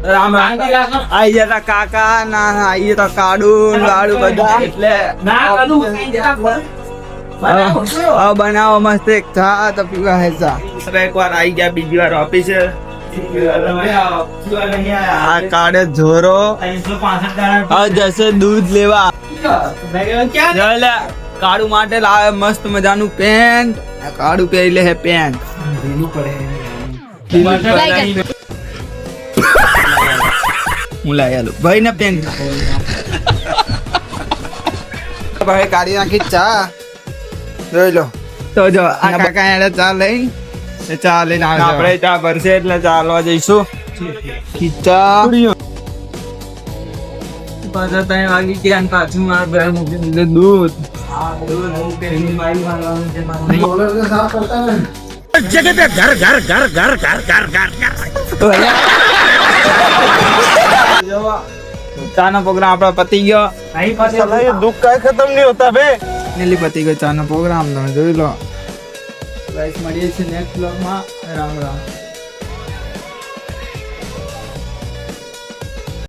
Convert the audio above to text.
રામ રામ આઈ જતા કાકા ના આઈ જતા કાડુ લાડુ બધા એટલે બનાવો મસ્ત એક ચા તો પીવા હે ચા એકવાર આઈ ગયા બીજી વાર ઓફિસ આ કાઢે જોરો જશે દૂધ લેવા કાળુ માટે લાવે મસ્ત મજાનું પેન્ટ કાળુ પહેરી લે પેન્ટ હું લાવી આલું ભાઈ ને પેન્ટ ભાઈ કાઢી નાખી ચા જોઈ લો તો જો આ કાકા એને ચા લઈ ચા લઈને આપણે ચા ભરશે એટલે ચાલવા જઈશું ખીચા પાછા 3 વાગી ગયા પાછું મારા ભાઈ મૂકી દીધું દૂધ जगह पे घर घर घर घर घर घर घर चाना प्रोग्राम अपना पति गयो नहीं पता ये दुख का खत्म नहीं होता बे नेली पति गयो चाना प्रोग्राम તમે જોઈ લો ગાઈસ મળીએ છીએ નેક્સ્ટ વ્લોગ માં રામ રામ